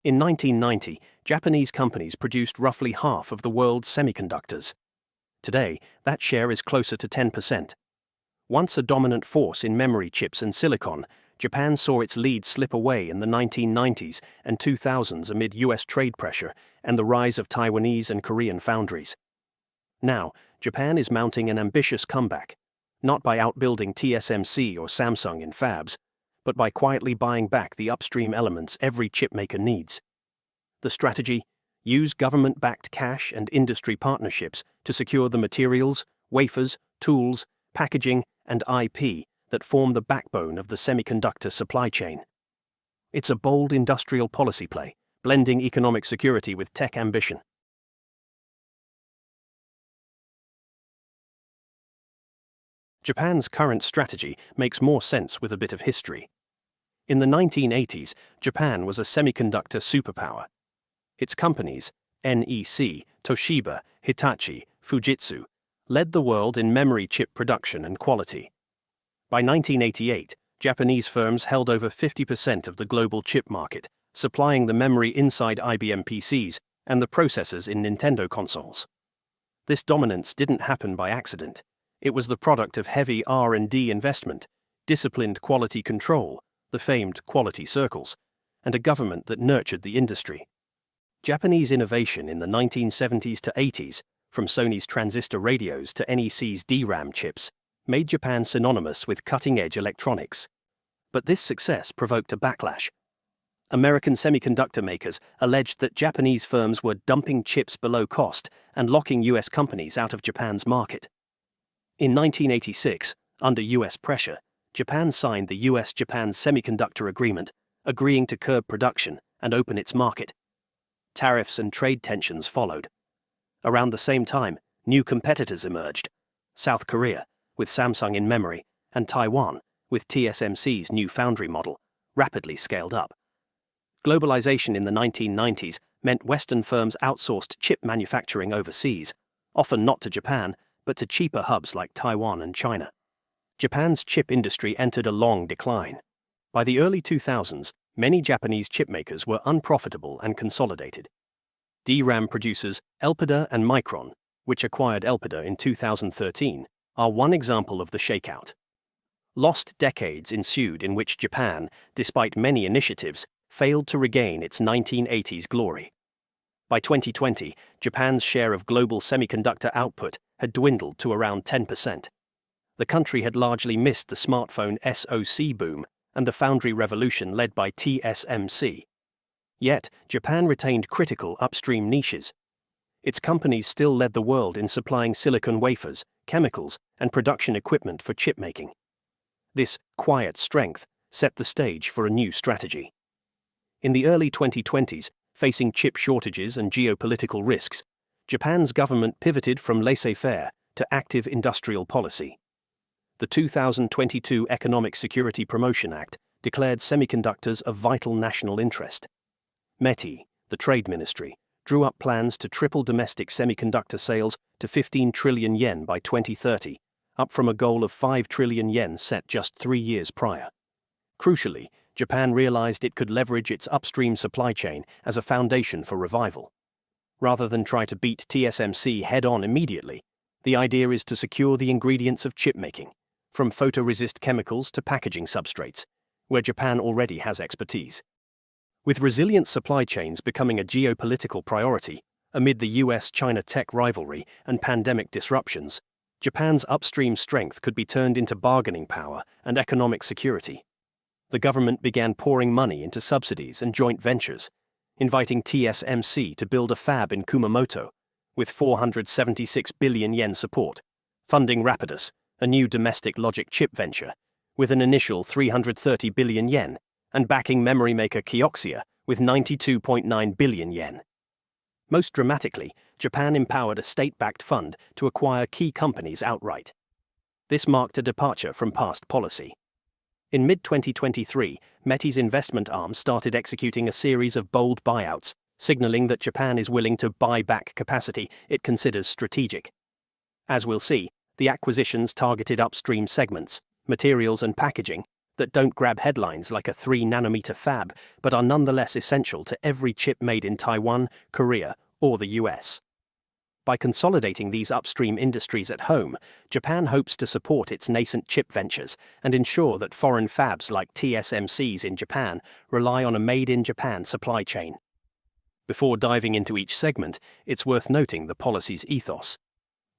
In 1990, Japanese companies produced roughly half of the world's semiconductors. Today, that share is closer to 10%. Once a dominant force in memory chips and silicon, Japan saw its lead slip away in the 1990s and 2000s amid US trade pressure and the rise of Taiwanese and Korean foundries. Now, Japan is mounting an ambitious comeback, not by outbuilding TSMC or Samsung in fabs, but by quietly buying back the upstream elements every chipmaker needs. The strategy? Use government-backed cash and industry partnerships to secure the materials, wafers, tools, packaging, and IP that form the backbone of the semiconductor supply chain. It's a bold industrial policy play, blending economic security with tech ambition. Japan's current strategy makes more sense with a bit of history. In the 1980s, Japan was a semiconductor superpower. Its companies, NEC, Toshiba, Hitachi, Fujitsu, led the world in memory chip production and quality. By 1988, Japanese firms held over 50% of the global chip market, supplying the memory inside IBM PCs and the processors in Nintendo consoles. This dominance didn't happen by accident. It was the product of heavy R&D investment, disciplined quality control, the famed quality circles, and a government that nurtured the industry. Japanese innovation in the 1970s to 80s, from Sony's transistor radios to NEC's DRAM chips, made Japan synonymous with cutting-edge electronics. But this success provoked a backlash. American semiconductor makers alleged that Japanese firms were dumping chips below cost and locking US companies out of Japan's market. In 1986, under US pressure, Japan signed the US-Japan Semiconductor Agreement, agreeing to curb production and open its market. Tariffs and trade tensions followed. Around the same time, new competitors emerged: South Korea, with Samsung in memory, and Taiwan, with TSMC's new foundry model, rapidly scaled up. Globalization in the 1990s meant Western firms outsourced chip manufacturing overseas, often not to Japan, but to cheaper hubs like Taiwan and China. Japan's chip industry entered a long decline. By the early 2000s, many Japanese chipmakers were unprofitable and consolidated. DRAM producers Elpida and Micron, which acquired Elpida in 2013, are one example of the shakeout. Lost decades ensued in which Japan, despite many initiatives, failed to regain its 1980s glory. By 2020, Japan's share of global semiconductor output had dwindled to around 10%. The country had largely missed the smartphone SoC boom and the foundry revolution led by TSMC. Yet, Japan retained critical upstream niches. Its companies still led the world in supplying silicon wafers, chemicals, and production equipment for chipmaking. This quiet strength set the stage for a new strategy. In the early 2020s, facing chip shortages and geopolitical risks, Japan's government pivoted from laissez-faire to active industrial policy. The 2022 Economic Security Promotion Act declared semiconductors a vital national interest. METI, the trade ministry, drew up plans to triple domestic semiconductor sales to 15 trillion yen by 2030, up from a goal of 5 trillion yen set just 3 years prior. Crucially, Japan realized it could leverage its upstream supply chain as a foundation for revival. Rather than try to beat TSMC head-on immediately, the idea is to secure the ingredients of chipmaking, from photoresist chemicals to packaging substrates, where Japan already has expertise. With resilient supply chains becoming a geopolitical priority amid the US-China tech rivalry and pandemic disruptions, Japan's upstream strength could be turned into bargaining power and economic security. The government began pouring money into subsidies and joint ventures, inviting TSMC to build a fab in Kumamoto, with 476 billion yen support, funding Rapidus, a new domestic logic chip venture, with an initial 330 billion yen, and backing memory maker Kioxia with 92.9 billion yen. Most dramatically, Japan empowered a state-backed fund to acquire key companies outright. This marked a departure from past policy. In mid-2023, METI's investment arm started executing a series of bold buyouts, signaling that Japan is willing to buy back capacity it considers strategic. As we'll see, the acquisitions targeted upstream segments, materials and packaging, that don't grab headlines like a 3-nanometer fab, but are nonetheless essential to every chip made in Taiwan, Korea, or the US. By consolidating these upstream industries at home, Japan hopes to support its nascent chip ventures and ensure that foreign fabs like TSMC's in Japan rely on a made-in-Japan supply chain. Before diving into each segment, it's worth noting the policy's ethos.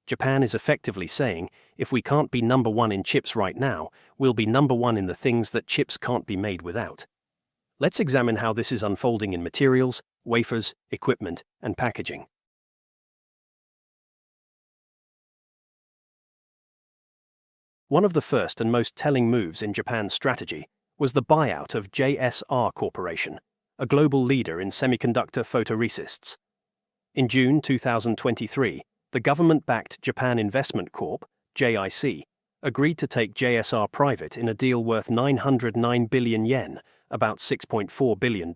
Japan is effectively saying, if we can't be number one in chips right now, we'll be number one in the things that chips can't be made without. Let's examine how this is unfolding in materials, wafers, equipment, and packaging. One of the first and most telling moves in Japan's strategy was the buyout of JSR Corporation, a global leader in semiconductor photoresists. In June 2023, the government-backed Japan Investment Corp, JIC, agreed to take JSR private in a deal worth 909 billion yen, about $6.4 billion.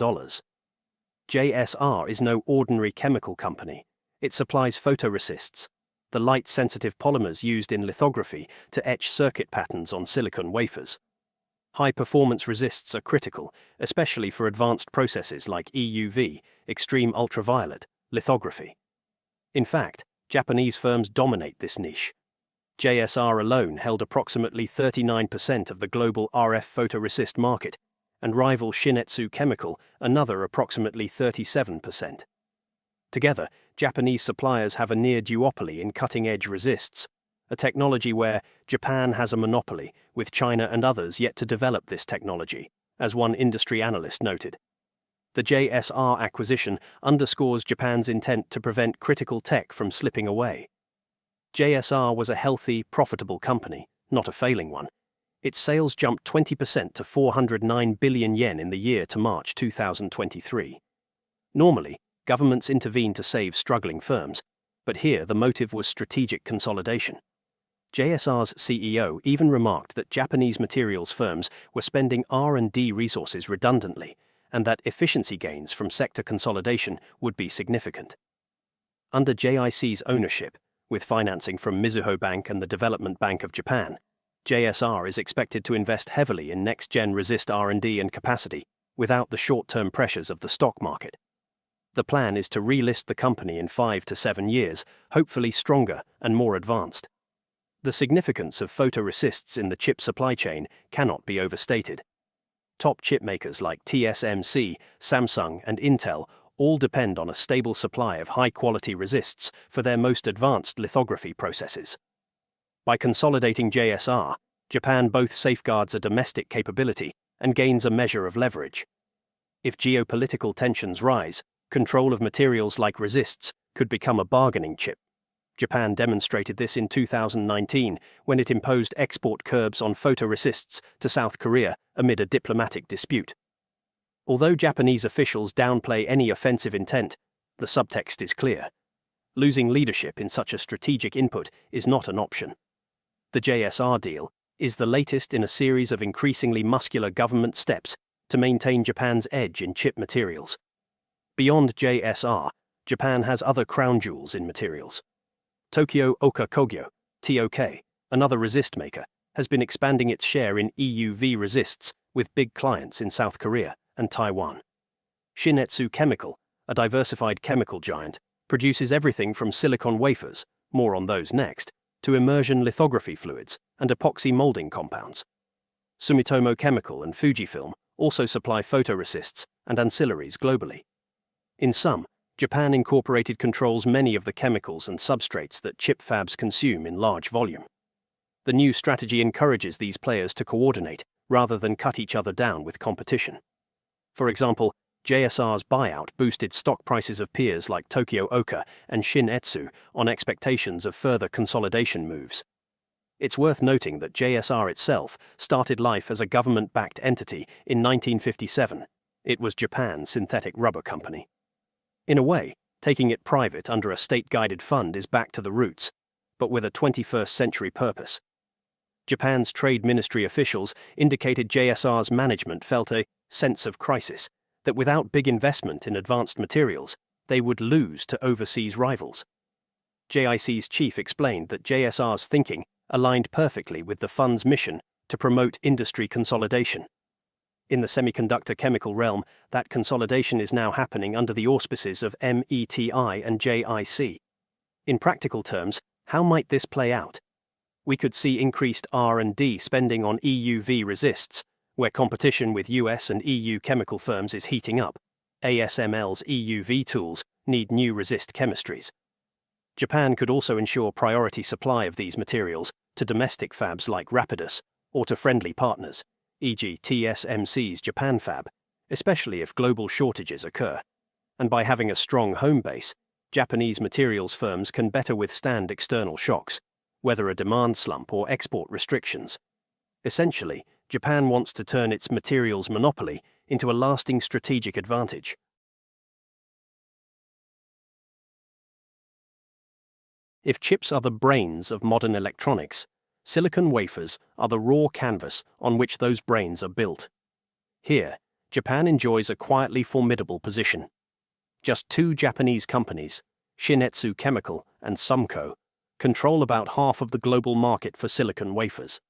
JSR is no ordinary chemical company. It supplies photoresists, the light-sensitive polymers used in lithography to etch circuit patterns on silicon wafers. High-performance resists are critical, especially for advanced processes like EUV, extreme ultraviolet, lithography. In fact, Japanese firms dominate this niche. JSR alone held approximately 39% of the global RF photoresist market, and rival Shin-Etsu Chemical another approximately 37%. Together, Japanese suppliers have a near duopoly in cutting-edge resists, a technology where Japan has a monopoly, with China and others yet to develop this technology, as one industry analyst noted. The JSR acquisition underscores Japan's intent to prevent critical tech from slipping away. JSR was a healthy, profitable company, not a failing one. Its sales jumped 20% to 409 billion yen in the year to March 2023. Normally, governments intervene to save struggling firms, but here the motive was strategic consolidation. JSR's CEO even remarked that Japanese materials firms were spending R&D resources redundantly, and that efficiency gains from sector consolidation would be significant. Under JIC's ownership, with financing from Mizuho Bank and the Development Bank of Japan, JSR is expected to invest heavily in next-gen resist R&D and capacity without the short-term pressures of the stock market. The plan is to relist the company in 5 to 7 years, hopefully stronger and more advanced. The significance of photoresists in the chip supply chain cannot be overstated. Top chipmakers like TSMC, Samsung, and Intel all depend on a stable supply of high-quality resists for their most advanced lithography processes. By consolidating JSR, Japan both safeguards a domestic capability and gains a measure of leverage. If geopolitical tensions rise, control of materials like resists could become a bargaining chip. Japan demonstrated this in 2019 when it imposed export curbs on photoresists to South Korea amid a diplomatic dispute. Although Japanese officials downplay any offensive intent, the subtext is clear. Losing leadership in such a strategic input is not an option. The JSR deal is the latest in a series of increasingly muscular government steps to maintain Japan's edge in chip materials. Beyond JSR, Japan has other crown jewels in materials. Tokyo Oka Kogyo, TOK, another resist maker, has been expanding its share in EUV resists with big clients in South Korea and Taiwan. Shin-Etsu Chemical, a diversified chemical giant, produces everything from silicon wafers, more on those next, to immersion lithography fluids and epoxy molding compounds. Sumitomo Chemical and Fujifilm also supply photoresists and ancillaries globally. In sum, Japan Incorporated controls many of the chemicals and substrates that chip fabs consume in large volume. The new strategy encourages these players to coordinate rather than cut each other down with competition. For example, JSR's buyout boosted stock prices of peers like Tokyo Oka and Shin-Etsu on expectations of further consolidation moves. It's worth noting that JSR itself started life as a government-backed entity in 1957. It was Japan's synthetic rubber company. In a way, taking it private under a state-guided fund is back to the roots, but with a 21st century purpose. Japan's trade ministry officials indicated JSR's management felt a sense of crisis, that without big investment in advanced materials, they would lose to overseas rivals. JIC's chief explained that JSR's thinking aligned perfectly with the fund's mission to promote industry consolidation. In the semiconductor chemical realm, that consolidation is now happening under the auspices of METI and JIC. In practical terms, how might this play out? We could see increased R&D spending on EUV resists, where competition with US and EU chemical firms is heating up. ASML's EUV tools need new resist chemistries. Japan could also ensure priority supply of these materials to domestic fabs like Rapidus, or to friendly partners, e.g. TSMC's Japan fab, especially if global shortages occur. And by having a strong home base, Japanese materials firms can better withstand external shocks, whether a demand slump or export restrictions. Essentially, Japan wants to turn its materials monopoly into a lasting strategic advantage. If chips are the brains of modern electronics, silicon wafers are the raw canvas on which those brains are built. Here, Japan enjoys a quietly formidable position. Just two Japanese companies, Shin-Etsu Chemical and Sumco, control about half of the global market for silicon wafers.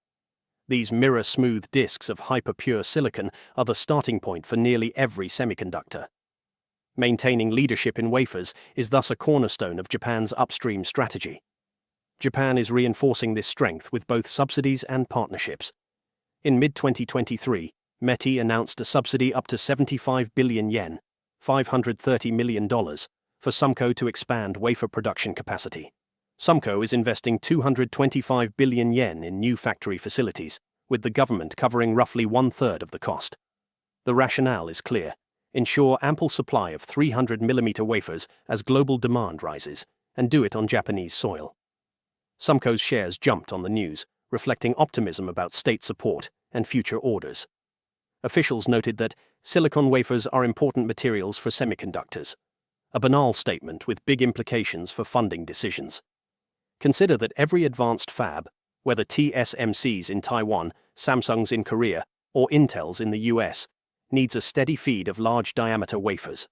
These mirror-smooth disks of hyper-pure silicon are the starting point for nearly every semiconductor. Maintaining leadership in wafers is thus a cornerstone of Japan's upstream strategy. Japan is reinforcing this strength with both subsidies and partnerships. In mid-2023, METI announced a subsidy up to 75 billion yen, $530 million, for Sumco to expand wafer production capacity. Sumco is investing 225 billion yen in new factory facilities, with the government covering roughly one-third of the cost. The rationale is clear: ensure ample supply of 300mm wafers as global demand rises, and do it on Japanese soil. Sumco's shares jumped on the news, reflecting optimism about state support and future orders. Officials noted that silicon wafers are important materials for semiconductors, a banal statement with big implications for funding decisions. Consider that every advanced fab, whether TSMC's in Taiwan, Samsung's in Korea, or Intel's in the US, needs a steady feed of large-diameter wafers.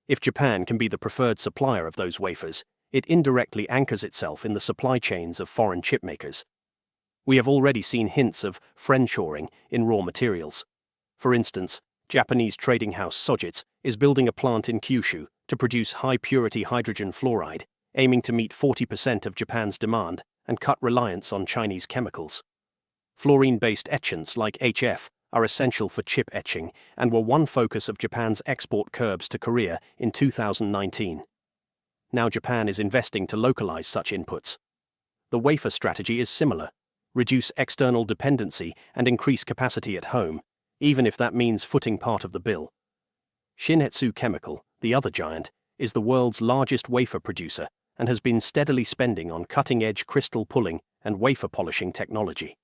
If Japan can be the preferred supplier of those wafers, it indirectly anchors itself in the supply chains of foreign chipmakers. We have already seen hints of friendshoring in raw materials. For instance, Japanese trading house Sojitz is building a plant in Kyushu to produce high-purity hydrogen fluoride, aiming to meet 40% of Japan's demand and cut reliance on Chinese chemicals. Fluorine-based etchants like HF are essential for chip etching and were one focus of Japan's export curbs to Korea in 2019. Now Japan is investing to localize such inputs. The wafer strategy is similar: reduce external dependency and increase capacity at home, even if that means footing part of the bill. Shin-Etsu Chemical, the other giant, is the world's largest wafer producer and has been steadily spending on cutting-edge crystal pulling and wafer polishing technology.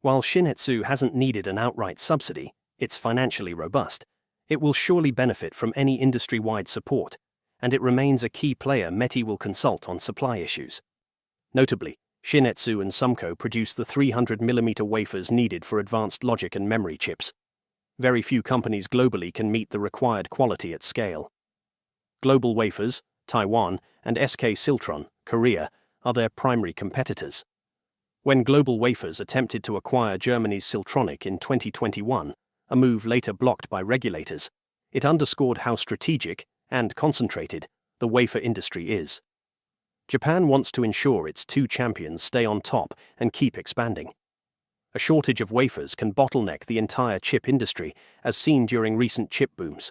While Shin-Etsu hasn't needed an outright subsidy, it's financially robust. It will surely benefit from any industry-wide support, and it remains a key player METI will consult on supply issues. Notably, Shin-Etsu and Sumco produce the 300mm wafers needed for advanced logic and memory chips. Very few companies globally can meet the required quality at scale. Global Wafers, Taiwan, and SK Siltron, Korea, are their primary competitors. When Global Wafers attempted to acquire Germany's Siltronic in 2021, a move later blocked by regulators, it underscored how strategic and concentrated the wafer industry is. Japan wants to ensure its two champions stay on top and keep expanding. A shortage of wafers can bottleneck the entire chip industry, as seen during recent chip booms.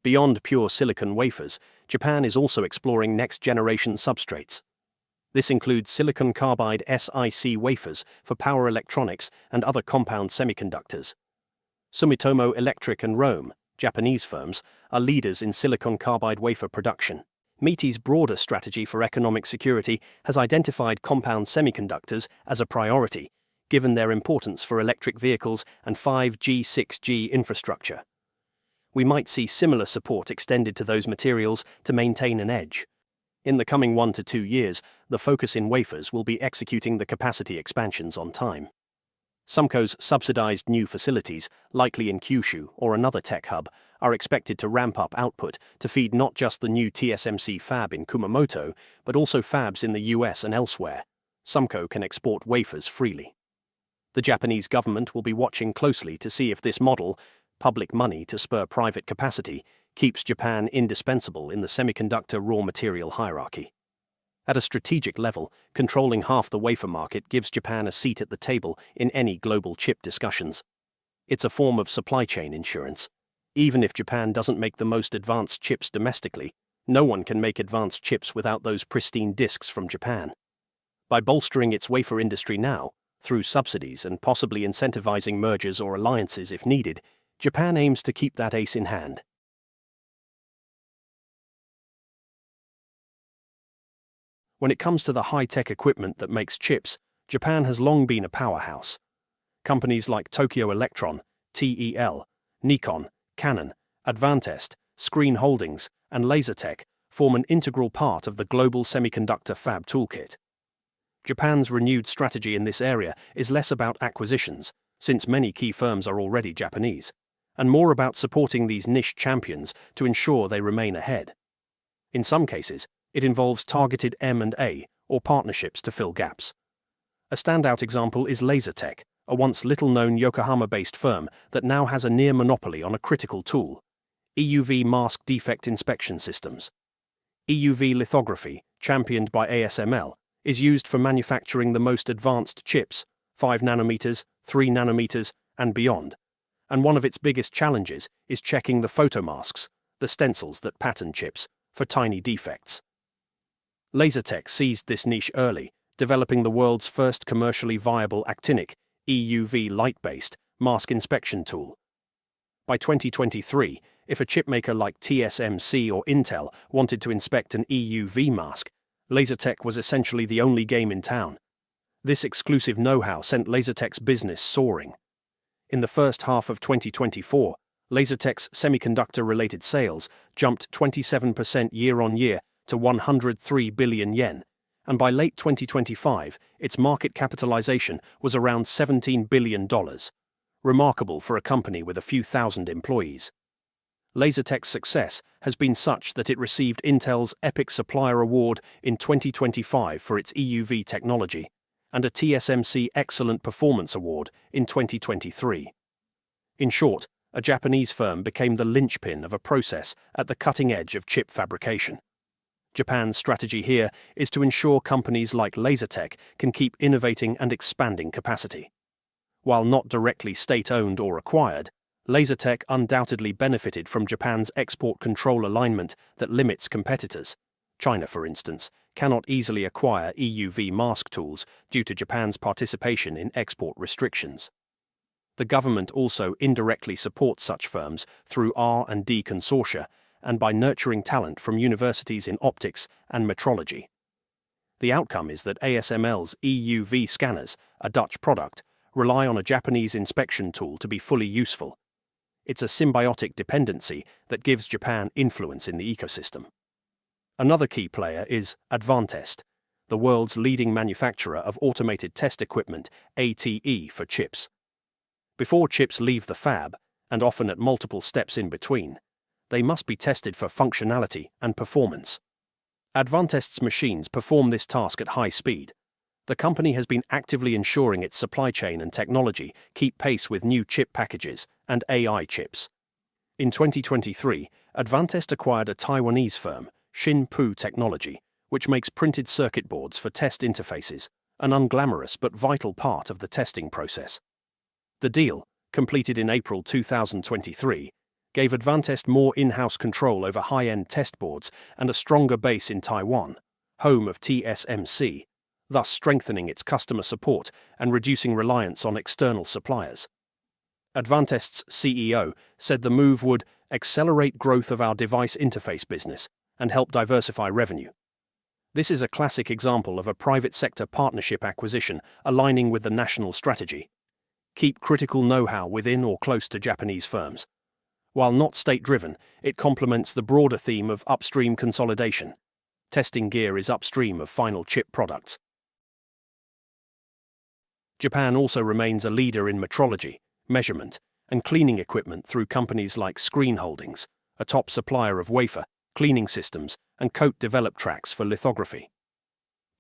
Beyond pure silicon wafers, Japan is also exploring next-generation substrates. This includes silicon carbide SiC wafers for power electronics and other compound semiconductors. Sumitomo Electric and Rohm, Japanese firms, are leaders in silicon carbide wafer production. METI's broader strategy for economic security has identified compound semiconductors as a priority, given their importance for electric vehicles and 5G, 6G infrastructure. We might see similar support extended to those materials to maintain an edge. In the coming 1 to 2 years, the focus in wafers will be executing the capacity expansions on time. Sumco's subsidized new facilities, likely in Kyushu or another tech hub, are expected to ramp up output to feed not just the new TSMC fab in Kumamoto, but also fabs in the US and elsewhere. Sumco can export wafers freely. The Japanese government will be watching closely to see if this model, public money to spur private capacity, keeps Japan indispensable in the semiconductor raw material hierarchy. At a strategic level, controlling half the wafer market gives Japan a seat at the table in any global chip discussions. It's a form of supply chain insurance. Even if Japan doesn't make the most advanced chips domestically, no one can make advanced chips without those pristine discs from Japan. By bolstering its wafer industry now, through subsidies and possibly incentivizing mergers or alliances if needed, Japan aims to keep that ace in hand. When it comes to the high-tech equipment that makes chips, Japan has long been a powerhouse. Companies like Tokyo Electron, TEL, Nikon, Canon, Advantest, Screen Holdings, and Lasertech form an integral part of the global semiconductor fab toolkit. Japan's renewed strategy in this area is less about acquisitions, since many key firms are already Japanese, and more about supporting these niche champions to ensure they remain ahead. In some cases, it involves targeted M&A or partnerships to fill gaps. A standout example is Lasertech, a once little-known Yokohama-based firm that now has a near monopoly on a critical tool: EUV mask defect inspection systems. EUV lithography, championed by ASML, is used for manufacturing the most advanced chips, 5 nanometers, 3 nanometers, and beyond. And one of its biggest challenges is checking the photomasks, the stencils that pattern chips, for tiny defects. Lasertech seized this niche early, developing the world's first commercially viable actinic, EUV light-based, mask inspection tool. By 2023, if a chipmaker like TSMC or Intel wanted to inspect an EUV mask, Lasertech was essentially the only game in town. This exclusive know-how sent Lasertech's business soaring. In the first half of 2024, Lasertech's semiconductor-related sales jumped 27% year-on-year to 103 billion yen, and by late 2025, its market capitalization was around $17 billion, remarkable for a company with a few thousand employees. Lasertech's success has been such that it received Intel's Epic Supplier Award in 2025 for its EUV technology, and a TSMC Excellent Performance Award in 2023. In short, a Japanese firm became the linchpin of a process at the cutting edge of chip fabrication. Japan's strategy here is to ensure companies like Lasertech can keep innovating and expanding capacity. While not directly state-owned or acquired, Lasertech undoubtedly benefited from Japan's export control alignment that limits competitors. China, for instance, cannot easily acquire EUV mask tools due to Japan's participation in export restrictions. The government also indirectly supports such firms through R&D consortia and by nurturing talent from universities in optics and metrology. The outcome is that ASML's EUV scanners, a Dutch product, rely on a Japanese inspection tool to be fully useful. It's a symbiotic dependency that gives Japan influence in the ecosystem. Another key player is Advantest, the world's leading manufacturer of automated test equipment, ATE, for chips. Before chips leave the fab, and often at multiple steps in between, they must be tested for functionality and performance. Advantest's machines perform this task at high speed. The company has been actively ensuring its supply chain and technology keep pace with new chip packages and AI chips. In 2023, Advantest acquired a Taiwanese firm, Xinpu Technology, which makes printed circuit boards for test interfaces, an unglamorous but vital part of the testing process. The deal, completed in April 2023, gave Advantest more in-house control over high-end test boards and a stronger base in Taiwan, home of TSMC, thus strengthening its customer support and reducing reliance on external suppliers. Advantest's CEO said the move would accelerate growth of our device interface business and help diversify revenue. This is a classic example of a private sector partnership acquisition aligning with the national strategy. Keep critical know-how within or close to Japanese firms. While not state-driven, it complements the broader theme of upstream consolidation. Testing gear is upstream of final chip products. Japan also remains a leader in metrology, measurement, and cleaning equipment through companies like Screen Holdings, a top supplier of wafer, cleaning systems, and coat develop tracks for lithography.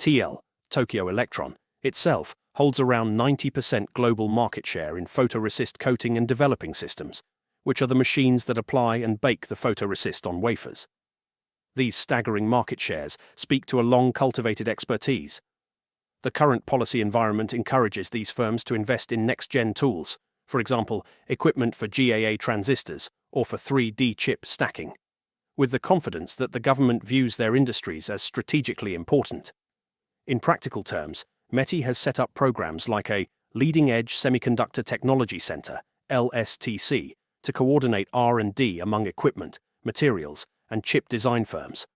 TL, Tokyo Electron, itself holds around 90% global market share in photoresist coating and developing systems, which are the machines that apply and bake the photoresist on wafers. These staggering market shares speak to a long-cultivated expertise. The current policy environment encourages these firms to invest in next-gen tools, for example, equipment for GAA transistors or for 3D chip stacking, with the confidence that the government views their industries as strategically important. In practical terms, METI has set up programs like a Leading-Edge Semiconductor Technology Center, LSTC, to coordinate R&D among equipment, materials, and chip design firms.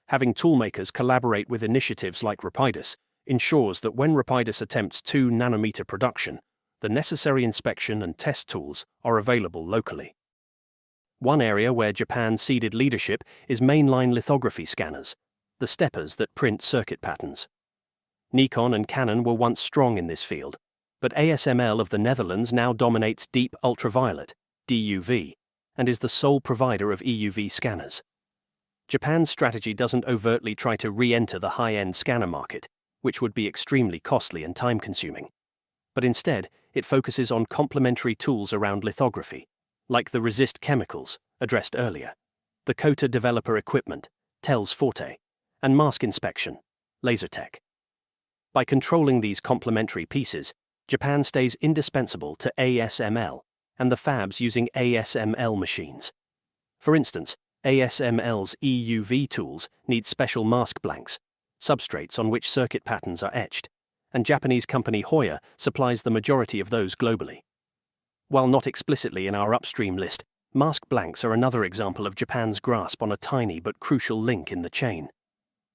Having toolmakers collaborate with initiatives like Rapidus ensures that when Rapidus attempts 2-nanometer production, the necessary inspection and test tools are available locally. One area where Japan ceded leadership is mainline lithography scanners, the steppers that print circuit patterns. Nikon and Canon were once strong in this field, but ASML of the Netherlands now dominates deep ultraviolet, DUV, and is the sole provider of EUV scanners. Japan's strategy doesn't overtly try to re-enter the high-end scanner market, which would be extremely costly and time-consuming. But instead, it focuses on complementary tools around lithography, like the resist chemicals, addressed earlier, the coater developer equipment, TELS Forte, and mask inspection, LaserTech. By controlling these complementary pieces, Japan stays indispensable to ASML and the fabs using ASML machines. For instance, ASML's EUV tools need special mask blanks, substrates on which circuit patterns are etched, and Japanese company Hoya supplies the majority of those globally. While not explicitly in our upstream list, mask blanks are another example of Japan's grasp on a tiny but crucial link in the chain.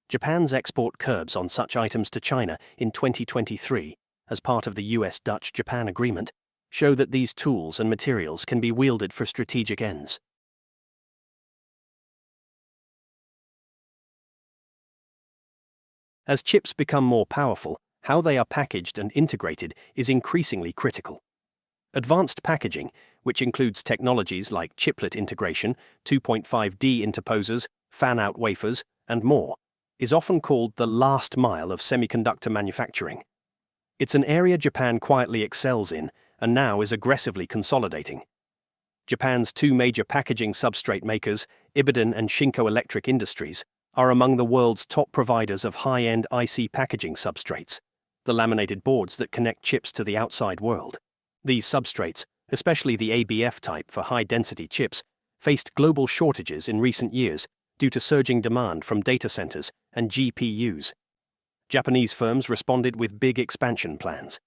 Japan's export curbs on such items to China in 2023, as part of the US-Dutch-Japan agreement, show that these tools and materials can be wielded for strategic ends. As chips become more powerful, how they are packaged and integrated is increasingly critical. Advanced packaging, which includes technologies like chiplet integration, 2.5D interposers, fan-out wafers, and more, is often called the last mile of semiconductor manufacturing. It's an area Japan quietly excels in and now is aggressively consolidating. Japan's two major packaging substrate makers, Ibiden and Shinko Electric Industries, are among the world's top providers of high-end IC packaging substrates, the laminated boards that connect chips to the outside world. These substrates, especially the ABF type for high-density chips, faced global shortages in recent years due to surging demand from data centers and GPUs. Japanese firms responded with big expansion plans.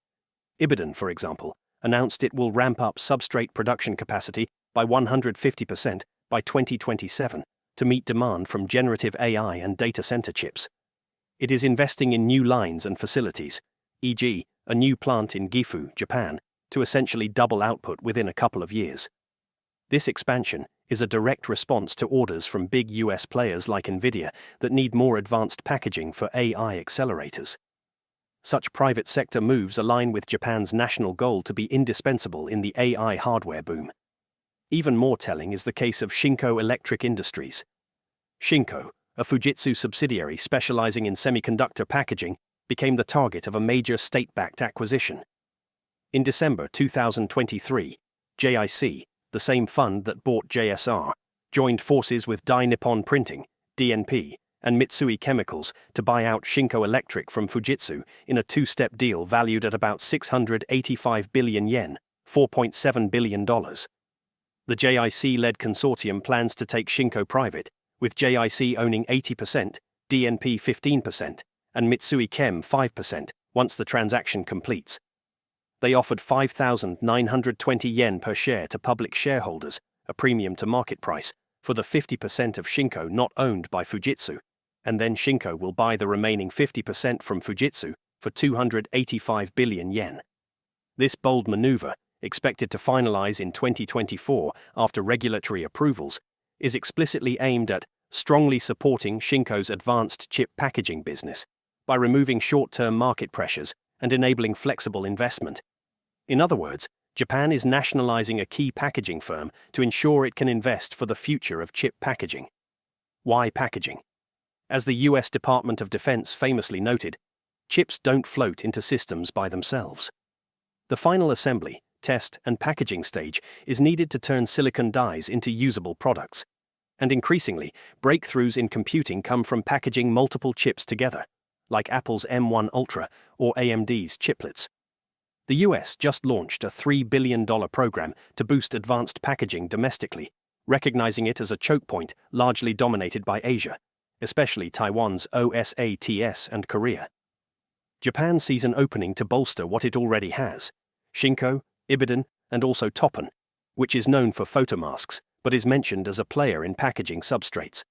Ibiden, for example, announced it will ramp up substrate production capacity by 150% by 2027 to meet demand from generative AI and data center chips. It is investing in new lines and facilities, e.g., a new plant in Gifu, Japan, to essentially double output within a couple of years. This expansion is a direct response to orders from big US players like Nvidia that need more advanced packaging for AI accelerators. Such private sector moves align with Japan's national goal to be indispensable in the AI hardware boom. Even more telling is the case of Shinko Electric Industries. Shinko, a Fujitsu subsidiary specializing in semiconductor packaging, became the target of a major state-backed acquisition. In December 2023, JIC, the same fund that bought JSR, joined forces with Dai Nippon Printing, DNP, and Mitsui Chemicals to buy out Shinko Electric from Fujitsu in a two-step deal valued at about 685 billion yen, $4.7 billion. The JIC-led consortium plans to take Shinko private, with JIC owning 80%, DNP 15%, and Mitsui Chem 5% once the transaction completes. They offered 5,920 yen per share to public shareholders, a premium to market price, for the 50% of Shinko not owned by Fujitsu, and then Shinko will buy the remaining 50% from Fujitsu for 285 billion yen. This bold maneuver, expected to finalize in 2024 after regulatory approvals, is explicitly aimed at strongly supporting Shinko's advanced chip packaging business by removing short-term market pressures and enabling flexible investment. In other words, Japan is nationalizing a key packaging firm to ensure it can invest for the future of chip packaging. Why packaging? As the US Department of Defense famously noted, Chips don't float into systems by themselves. The final assembly, test, and packaging stage is needed to turn silicon dies into usable products. And increasingly, breakthroughs in computing come from packaging multiple chips together, like Apple's M1 Ultra or AMD's chiplets. The US just launched a $3 billion program to boost advanced packaging domestically, recognizing it as a choke point largely dominated by Asia, especially Taiwan's OSATs and Korea. Japan sees an opening to bolster what it already has: Shinko, Ibiden, and also Toppen, which is known for photomasks but is mentioned as a player in packaging substrates.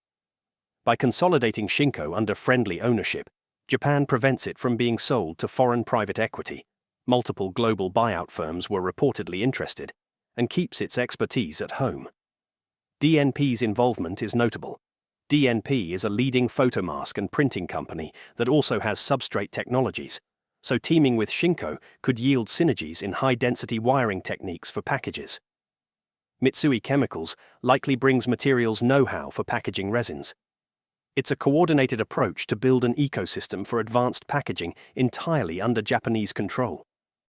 By consolidating Shinko under friendly ownership, Japan prevents it from being sold to foreign private equity. Multiple global buyout firms were reportedly interested, and keeps its expertise at home. DNP's involvement is notable. DNP is a leading photomask and printing company that also has substrate technologies, so teaming with Shinko could yield synergies in high-density wiring techniques for packages. Mitsui Chemicals likely brings materials know-how for packaging resins. It's a coordinated approach to build an ecosystem for advanced packaging entirely under Japanese control.